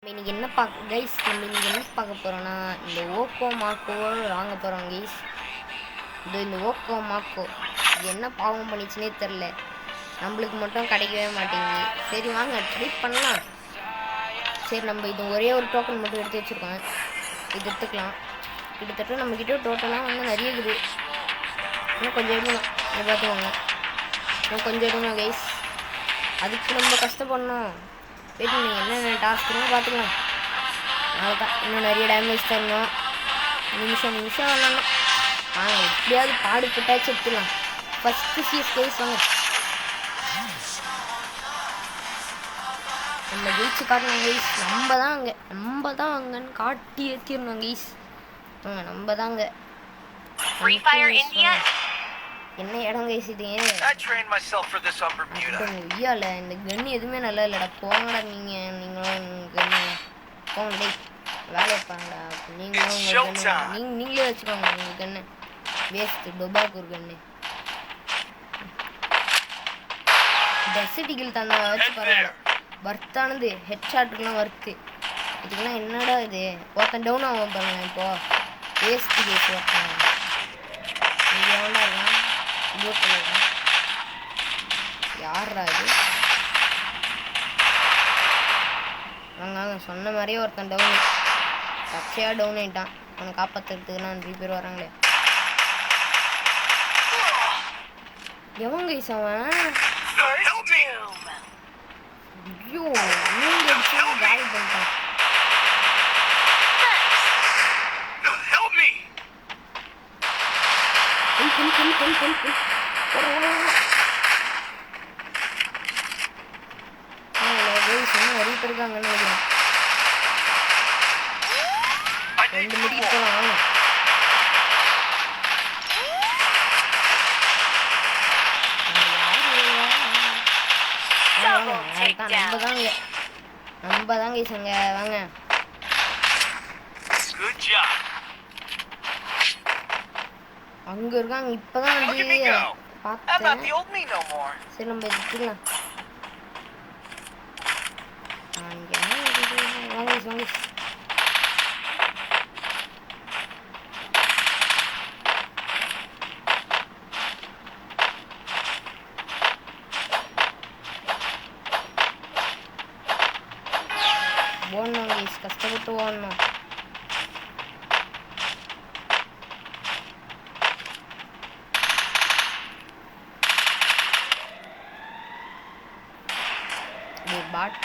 இன்னைக்கு என்ன கைஸ், நம்ம இன்னைக்கு என்ன பார்க்க போகிறோன்னா இந்த ஓக்கோ மாக்கோ வாங்க போகிறோம் கைஸ். இந்த ஓக்கோ மாக்கோ இது என்ன பாவம் பண்ணிச்சுன்னே தெரில, நம்மளுக்கு மட்டும் கிடைக்கவே மாட்டேங்குது. சரி வாங்க ட்ரை பண்ணலாம். சரி நம்ம இது ஒரே ஒரு டோக்கன் மட்டும் எடுத்து வச்சுருக்கோம், இது எடுத்துக்கலாம். கிட்டத்தட்ட நம்மக்கிட்ட டோட்டலாக வந்து நிறைய இருக்குது. இன்னும் கொஞ்சம் எடுக்கணும், இதை பார்த்துக்கோங்க. இன்னும் கொஞ்சம் எடுக்கணும் கைஸ், அதுக்கு நம்ம கஷ்டப்படணும். வெயிட் நீங்கள் என்னென்ன டாஸ்க்குன்னு பார்த்துக்கலாம். அவ்வளோதான், இன்னும் நிறைய டேமேஜ் தரணும். நிமிஷம் விளாடணும். எப்படியாவது பாடுபட்டாச்சு எடுத்துக்கலாம். ஃபஸ்ட்டு சீஸ் கைஸ் வாங்க, நம்ம ஜெயிச்சு காட்டணும் கைஸ். நம்ம தான் அங்கன்னு காட்டி ஏற்றிடணும் கைஸ். நம்ம தாங்க. என்ன இடம் கைஸ் இது? ஐயால இந்த கன்னு எதுவுமே நல்லா இல்லைடா. போங்கடா நீங்களும் கன்னு போங்க டே, வேலையை பாருங்கடா. நீங்களும் உங்கள் கன்னு நீங்களே வச்சுக்கோங்க. உங்கள் கன்னு வேஸ்ட்டு, டொபாக்கு ஒரு கன்னு. டெசர்டிகில் தந்தா வச்சு பரவாயில்ல, வர்த்தானது ஹெட் ஷாட்டுக்கெலாம் வர்த்து. இதுக்கெல்லாம் என்னடா இது? ஒருத்தன் டவுன் ஆகும் பாருங்க. இப்போது வேஸ்ட்டு கேஸ் ஒருத்தன் இங்கே எவ்வளோ இருக்கான், யாரா இது? நாங்கள் சொன்ன மாதிரியே ஒருத்தன் டவுன், பச்சையாக டவுன் ஆகிட்டான். அவனை காப்பாற்றுறதுக்குலாம் 2 பேர் வராங்களே. எவன் கைஸ் அவன்? ஐயோ நீங்க காலி பண்ணிட்டான். நிறைய பேர் இருக்காங்கன்னு நினைக்கிறேன். 2 முடிக்கு போகலாம். நம்ம தாங்க இசங்க வாங்க. அங்க இருக்காங்க, இப்பதான் வந்து பார்த்தேன். சரி நம்ம எடுத்துக்கலாம். வாங்க ஓடணும் கைஸ், கஷ்டப்பட்டு ஓடணும். பாட்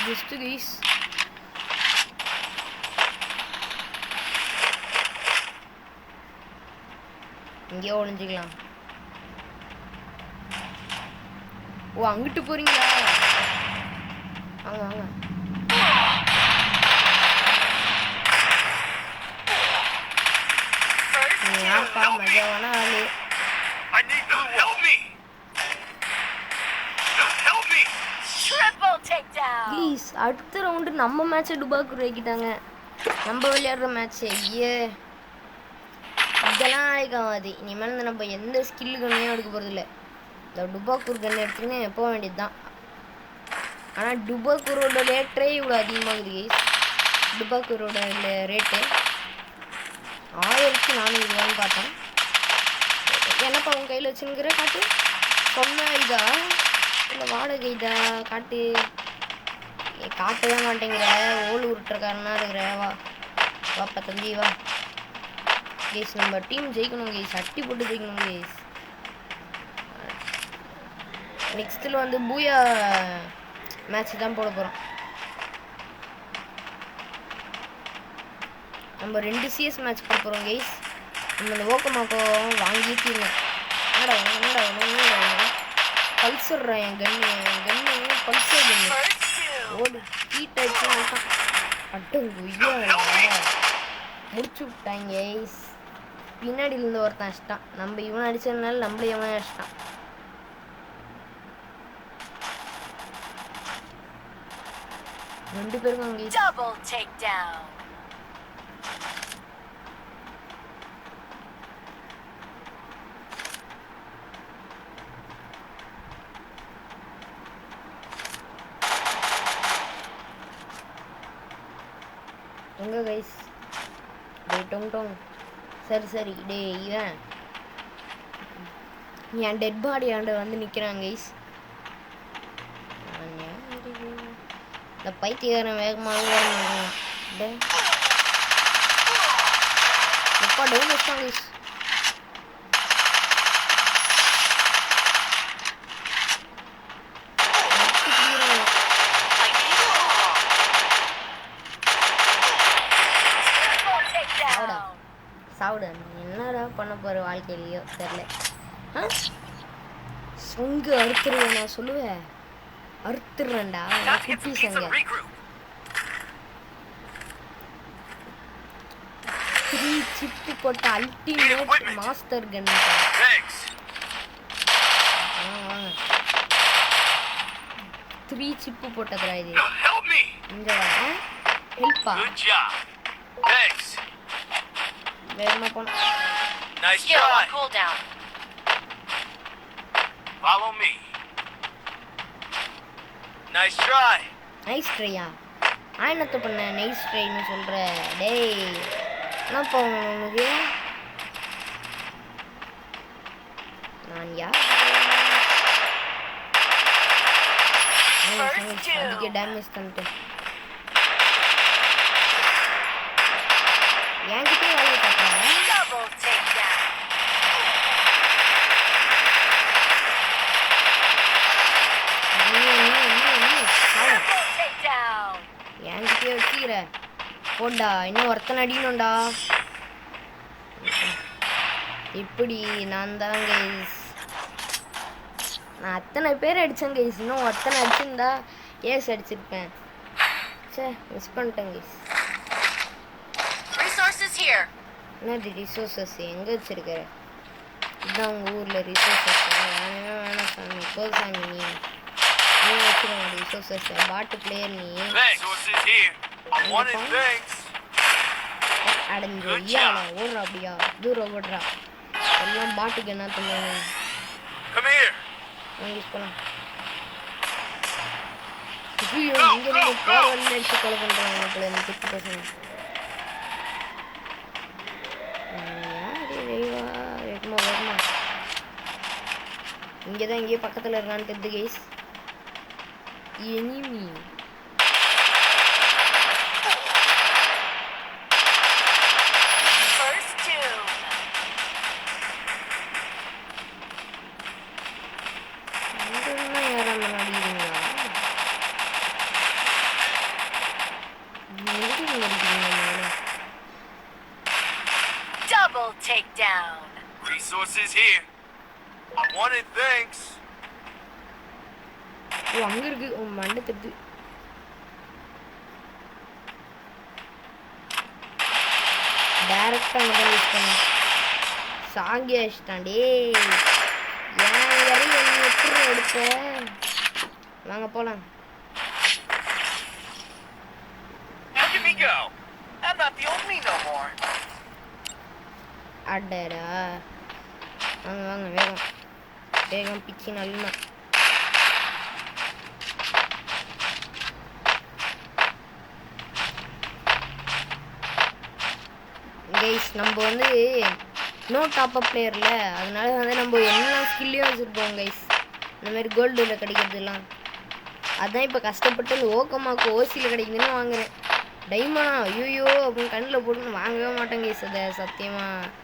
ஜஸ்ட் கைஸ், இங்கே ஒளிஞ்சிக்கலாம். ஓ அங்கிட்டு போறீங்களா? வாங்க வாங்க. யாருப்பா மஜாவான ஆளு? ப்ளீஸ் அடுத்த ரவுண்டு நம்ம மேட்சை டுபாக்கு வைக்கிட்டாங்க. நம்ம விளையாடுற மேட்ச்சு ஐயே இதெல்லாம் ஆகாது. இனிமேல் நம்ம எந்த ஸ்கில்லு கண்ணையும் எடுக்க போகிறதில்ல. இந்த டுபாக்கூர் கண்ணை எடுத்துக்கின்னு போக வேண்டியது தான். ஆனால் டுபாக்கூரோட ரேட்டே இவ்வளோ அதிகமாகுது கைஸ். டுபாக்கூரோட ரேட்டு 1400 பார்த்தேன். என்னப்பா உங்கள் கையில் வச்சுங்கிற காட்டு, சொன்ன இதா இல்லை வாடகை இதா காட்டு? காட்டவே மாட்டேங்கிற, ஓல் உருட்டுறக்காரனா இருக்கிற. வாப்பா தம்பி வா கேஸ், நம்ம டீம் ஜெயிக்கணும் கேஸ், அட்டி போட்டு ஜெயிக்கணும் கேஸ். நெக்ஸ்ட்டில் வந்து பூயா மேட்ச் தான் போட போகிறோம். நம்ம 2 CS மேட்ச் போட போகிறோம் கைஸ். நம்ம இந்த ஓக்கமாக்கோ வாங்கி தீரணும். என்னடா பல்சர்றா என் கன்னு பல்சர் கன்னு ஓடு ஹீட் ஆகிடுச்சு. அட்டங்குய்யா முடிச்சு விட்டாங்க கைஸ். பின்னாடி இருந்து ஒருத்தன் அடிச்சிட்டான். நம்ம இவன் அடிச்சதுனால நம்மள இவன் அடிச்சிட்டான். ரெண்டு பேருக்கும் அங்கே டபுள் டேக் டவுன். எங்க கைஸ் டேய் டொங் டொங் சரி டேய் இவன் என் டெட் பாடி ஆண்ட வந்து நிற்கிறான் கைஸ். இந்த பைத்தியக்காரன் வேகமாக ஓடணும். எப்பா டவுன் வச்சான் கைஸ். சாவுட என்னடா பண்ண போற வாழ்க்கையிலையோ தெரியல. சொங்கு அறுத்துருவேன் நான் சொல்லுவேன். அறுத்துறேன்டா குட்டி சொங்க. 3 சிப்பு போட்ட அல்டிமேட் மாஸ்டர் கன். வாங்க 3 சிப்பு போட்டதுடா இது. இங்க வா ஹெல்ப்பா. வேகமா போனா. Nice try. Cool down. Follow me. Nice try. Nice tryயா? நான் என்னத்த பண்ண நைஸ் ட்ரைன்னு சொல்ற? டேய் என்னப்பா உனக்கு? நான் யார்? அதிக டேமேஜ் பண்ணிட்டேன். என்கிட்டே வேலையை பார்க்குறாங்க. என்கிட்டயே வச்சுக்கிற போண்டா இன்னும் ஒருத்தனை அடிக்கணும்டா. இப்படி நான் தான் கைஸ். நான் அத்தனை பேர் அடித்தேன் கைஸ். இன்னும் ஒருத்தனை அடிச்சிருந்தா ஏஸ் அடிச்சிருப்பேன். சே மிஸ் பண்ணிட்டேன் கைஸ். என்னது ரிசோர்ஸஸ் எங்கே வச்சிருக்கிற? இதுதான் உங்கள் ஊரில் ரிசோர்ஸஸ்? வேணாம் சாமி போது சாமி. நீ வச்சுருங்க ரிசோர்ஸஸ். பாட்டு பிளேயர் நீ. அடைஞ்சு ஐயாடா ஓடுறா அப்படியா தூரம் ஓடுறா. எல்லாம் பாட்டுக்கு என்ன பண்ணுவாங்க யூஸ் பண்ணலாம். இங்கேருந்து போகிற வழியில் அடிச்சு கொலை பண்ணுறாங்க போல எனக்கு 50%. வேகமா இங்கதான் இங்கே பக்கத்துல இருக்கான்னு தெரியுது guys. Enemy Double takedown. Resources here. I wanted things. ஓ அங்க இருக்கு. ஓ மண்டை தட்டு. டைரக்டா அங்க யூஸ் பண்ணு. சாங்கி அடிச்சிட்டான் டேய். ஏன் வரைய நீ எப்படி எடுத்த? வாங்க போலாம். Look at me go. I'm not the only no more. அடடா வாங்க வாங்க வேகம் வேகம் பிச்சு நல்லா. கைஸ் நம்ம வந்து நோ டாப் அப் பிளேயர்ல அதனால வந்து நம்ம எல்லா ஸ்கில்லையும் வச்சுருப்போம் கைஸ். இந்த மாதிரி கோல்டில் கிடைக்கிறதுலாம் அதான் இப்போ கஷ்டப்பட்டு இந்த ஓக்கமாக்கு ஓசியில் கிடைக்குதுன்னு வாங்குறேன். டைமண்டா ஐயோ அப்படின்னு கண்ணில் போட்டுன்னு வாங்கவே மாட்டேன் கைஸ். அதை சத்தியமாக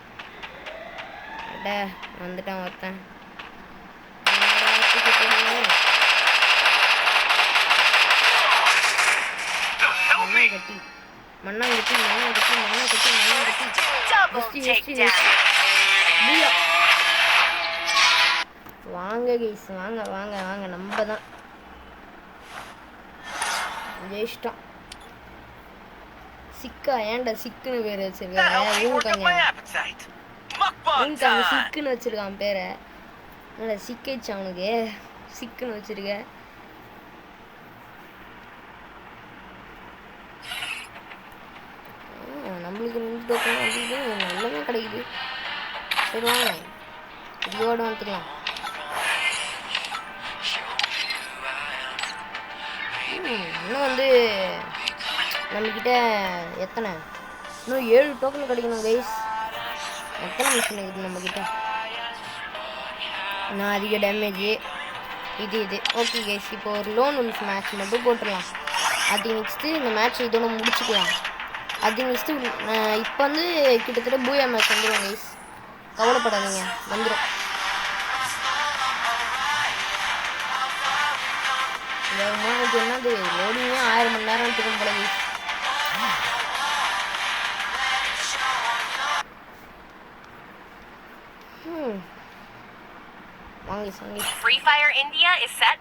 வந்துட்டான் ஒருத்தன். மண்ணாங்கட்டி வாங்க கைஸ் வாங்க வாங்க வாங்க நம்ம தான் ஜெயிச்சிட்டோம். சிக்கா ஏன்டா சிக்குன்னு பேர் வச்சிருக்காங்க. சிக்குன்னு வச்சிருக்கான் பேரை. என்னடா சிக்கிச்சு அவனுக்கு சிக்குன்னு வச்சிருக்க. நம்மளுக்கு 2 டோக்கன் வந்து நல்லவே கிடைக்குது. சரி வாங்க இதோட வந்துக்கலாம். இன்னும் வந்து நம்மக்கிட்ட எத்தனை இன்னும் 7 டோக்கன் கிடைக்கணும் கைஸ். எத்தனை மிஷின் இருக்குது நம்மக்கிட்ட? நான் அதிக டேமேஜு இது ஓகே கைஸ். இப்போ ஒரு லோன் உல்ஃப் மேட்ச் மட்டும் போட்டுடலாம். அது நெக்ஸ்ட்டு இந்த மேட்ச் இதோட முடிச்சுக்கலாம். அது நெக்ஸ்ட்டு இப்போ வந்து கிட்டத்தட்ட பூயா மேட்ச் வந்துடும் கைஸ். கவலைப்படாதீங்க, வந்துடும். எனக்கு என்னது லோடிங்கே 1000 மணி நேரம் எடுத்துக்கும் போல கைஸ். வாங்க வாங்க. Free Fire India is set.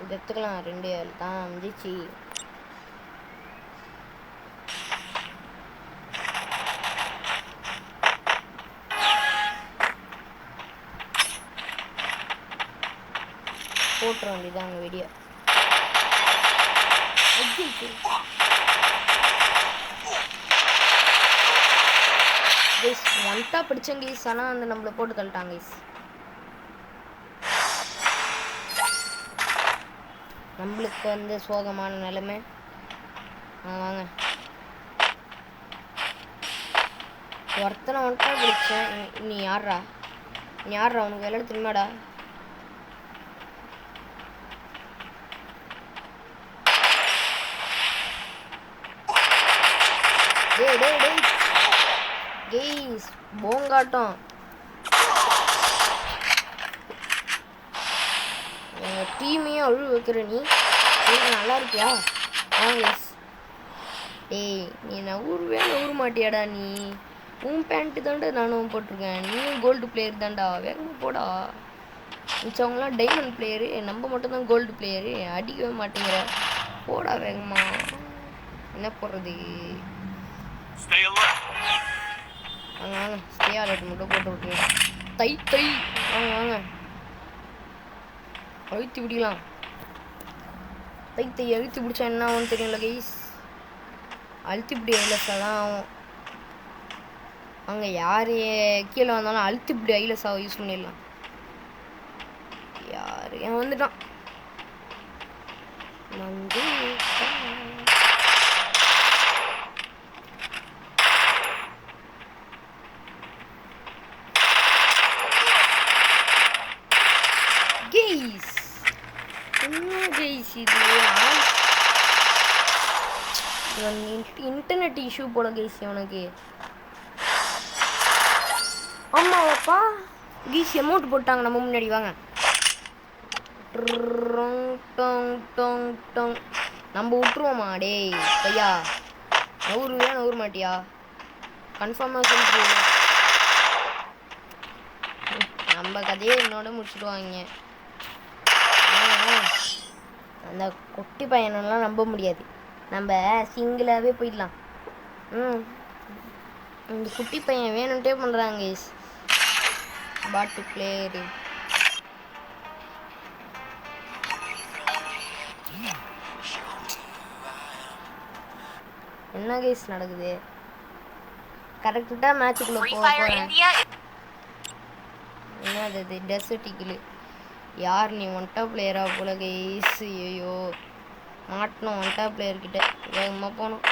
இது எடுத்துக்கலாம். 2 தான் வந்துச்சு. போட்டுற வேண்டியதான் அவங்க வீடியோ. கைஸ் ஒன்ட்டா பிடிச்சேன் கைஸ். ஆனால் வந்து நம்மளை போட்டு தள்ளிட்டாங்க கைஸ். நம்மளுக்கு வந்து சோகமான நிலைமை. வாங்க ஒருத்தனை ஒன்ட்டா பிடிச்சேன். நீ யாரா உனக்கு விளையாட தெரியுமாடா? டேய் கைஸ் போங்காட்டம். எங்கள் டீமையே அழுவு வைக்கிற நீ நல்லா இருக்கியா? கைஸ் டேய் நீ நவுற மாட்டியாடா? நீ உன் பேண்ட்டு தாண்டா நானும் போட்டிருக்கேன். நீயும் கோல்டு பிளேயர் தான்டா. வேகமாக போடா. மிச்சவங்களாம் டைமண்ட் பிளேயரு, நம்ம மட்டும்தான் கோல்டு பிளேயரு. அடிக்கவே மாட்டேங்கிற. போடா வேகமா. என்ன போடுறது? வாங்க ஸ்டே அலர்ட் மட்டும் போட்டு விட்டுருங்க. தை வாங்க அழுத்தி பிடிக்கலாம். தை அழுத்தி பிடிச்சா என்ன ஆகும்னு தெரியல கைஸ். அழுத்தி பிடி ஐலஸாக தான் ஆகும். அங்கே யார் கீழே வந்தாலும் அழுத்தி பிடி ஐலஸாக யூஸ் பண்ணிடலாம். யார் வந்துட்டான் வந்து கைஸ். என்ன கைஸ் இது? இன்டர்நெட் இஷ்யூ போல கைஸ் இவனுக்கு. ஆமாப்பா கைஸ் அமௌண்ட் போட்டாங்க நம்ம முன்னாடி. வாங்க நம்ம விட்டுருவோமா? டேய் பையா நூறு மாட்டியா? கன்ஃபார்மாக சொல்லிட்டு நம்ம கதையை என்னோட முடிச்சுடுவாங்க. அந்த குட்டி பையனெல்லாம் நம்ப முடியாது. நம்ம சிங்கிளாகவே போயிடலாம். இந்த குட்டி பையன் வேணும்ட்டே பண்ணுறாங்க பாட்டு பிளேயரு. என்ன கைஸ் நடக்குது? கரெக்டாக மேட்சுக்குள்ளே போகிறேன். என்னது இது? டெசர்ட்டிக்கில் யார் நீ? ஒன்டா பிளேயரா போல கைஸ். ஐயோ மாட்டணும் ஒன்டா பிளேயர்கிட்ட. வேகமாக போகணும்.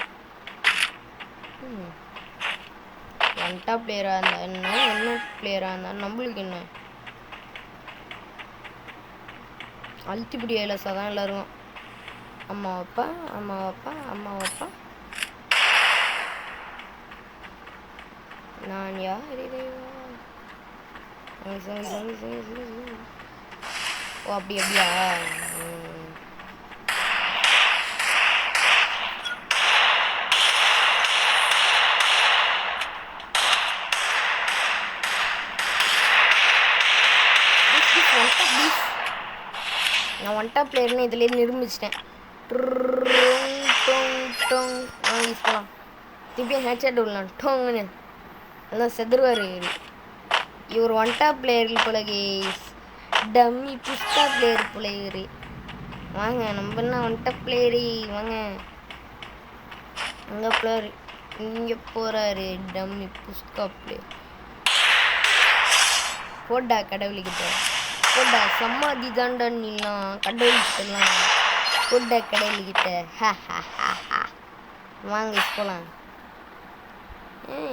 ஒன்டா பிளேயராக இருந்தா என்ன பிளேயராக இருந்தா நம்மளுக்கு என்ன? அழுத்திப்பிடி ஐலஸாக தான் எல்லோரும். அம்மா அப்பா நான் யார் இறைவா? ஓ அப்படியா? நான் ஒன் டாப் பிளேயர்னு இதுலேயே நிரூபிச்சிட்டேன். போகலாம் திருப்பி ஹேட்சாட் விடலாம். டோங்குன்னு அதான் செதுருவார். இவர் ஒன் டாப் பிளேயர் போல கேஸ். டம்மி புஷ்டா பிளேயர் பிளேயரு. வாங்க நம்ம என்ன ஒன் டாப் பிளேயரு. வாங்க அங்கே பிளேயர் இங்கே போகிறாரு. டம்மி புஷ்கா பிளேயர். போட்டா கடவுளுக்கிட்ட போட்டா சம்மாதி தாண்டா நீலாம் கடவுள்கிட்டலாம். கொண்ட கடையில்கிட்ட வாங்க போகலாம்.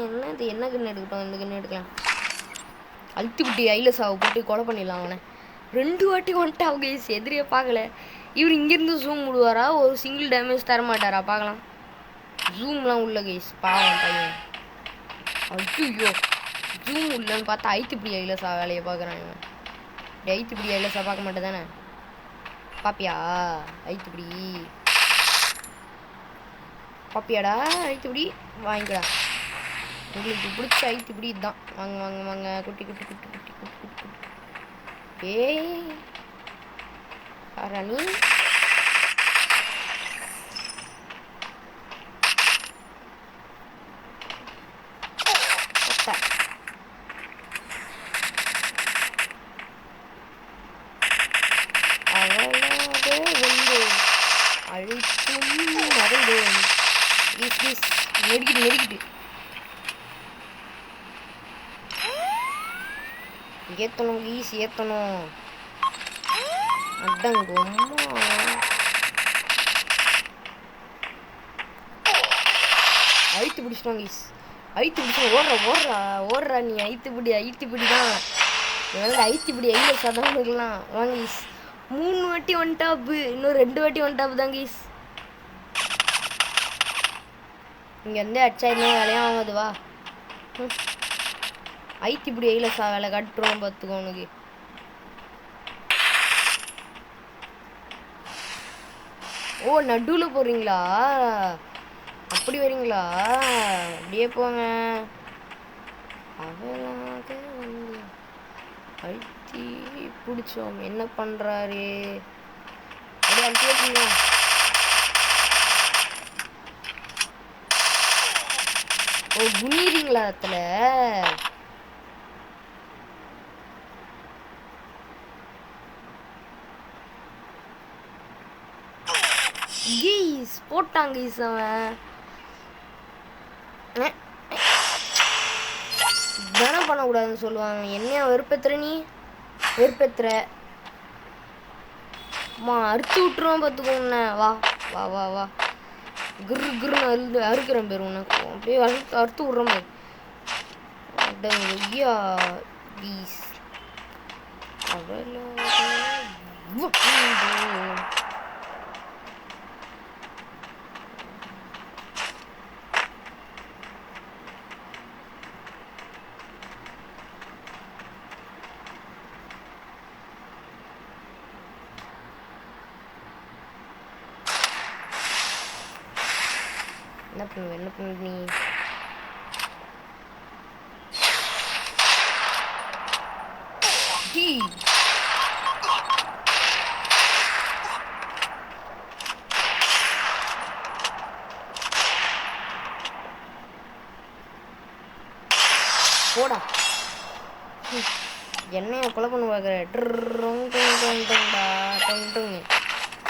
என்னது என்ன கன்று எடுக்கட்டும், இந்த கன்று எடுக்கலாம். அழுத்துக்குட்டி ஐலசாவை போட்டு கொலை பண்ணிடலாம் அவனை. 2 வாட்டி வந்துட்டா கைஸ், எதிரியே பார்க்கல. இவர் இங்கேருந்து ஜூம் விடுவாரா, ஒரு சிங்கிள் டேமேஜ் தர மாட்டாரா பார்க்கலாம். ஜூம்லாம் உள்ள கைஸ், பாவம் பையன். ஐயோ ஜூம் உள்ளன்னு பார்த்தா ஐத்துப்பிடி ஐலசா வேலையை பார்க்குறான் இவன். ஐத்துப்பிடி ஐலசா பார்க்க மாட்டே தானே, பாப்பியா? ஐத்துப்பிடி பாப்பியாடா, ஐத்துப்பிடி வாங்கிக்கடா. உங்களுக்கு பிடிச்ச ஐத்துப்பிடி இதுதான். வாங்க வாங்க வாங்க, குட்டி குட்டி குட்டி குட்டி குட்டி குட்டி குட்டி. ஏய் ராணி அவளாக வந்து அழைத்தும் மறந்தேன். நெருக்கிட்டு நெருக்கிட்டு ஏற்றணும் ஈஸ், ஏற்றணும். அடங்கம்மா அழுத்து பிடிச்சிட்டோம் ஈஸ், அழுத்து பிடிச்சோம். ஓடுறா நீ. ஐத்துப்பிடி தான் என்னால் ஐத்துப்பிடி ஐல சதவீதம்லாம். வாங்க ஈஸ், 3 வாட்டி ஒன் டாப்பு, இன்னும் 2 வாட்டி ஒன் டாப்பு தாங்க ஈஸ். இங்கே வந்து அடிச்சா என்ன வேலையும் ஆகாது. வா ஐத்துப்பிடி ஐலசா வேலை கட்டுறோம் பார்த்துக்கோ உனக்கு. ஓ நடுவில் போடுறீங்களா, அப்படி வரீங்களா? அப்படியே போங்க. அவளாக வந்து அழுத்தி பிடிச்சோம். என்ன பண்ணுறாரு அப்படியே அழுத்தியா? ஓ குனிறீங்களா இடத்துல? கீஸ் போட்டாங்க கீஸ். அவன் தனம் பண்ணக்கூடாதுன்னு சொல்லுவாங்க. என்னையா வெறுப்பேத்துற நீ? வெறுப்பேத்துற மா, அறுத்து விட்டுருவான் பார்த்துக்கோண்ண. வா வா வா வா, குரு குருன்னு அறுக்கிறேன் பேர் உனக்கு. அப்படியே அறுத்து விட்றேன் பேர். ஐயா கீஸ் அவளோ என்ன பண்ணு நீ? போடா, என்னைய கொலை பண்ண பார்க்குற.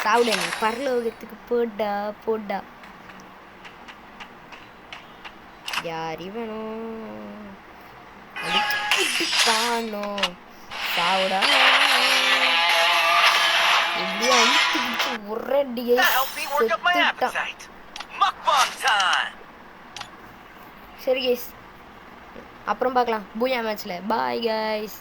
சாப்பிட நீ பரலோகத்துக்கு போடா போடா. யாரி வேணும் காணும் சாவுடா. இப்படியே அழுத்து பிடிச்சி ஒரே டிகை செத்துட்டான். சரி கைஸ், அப்புறம் பார்க்கலாம் பூயா மேட்ச்ல. Bye guys.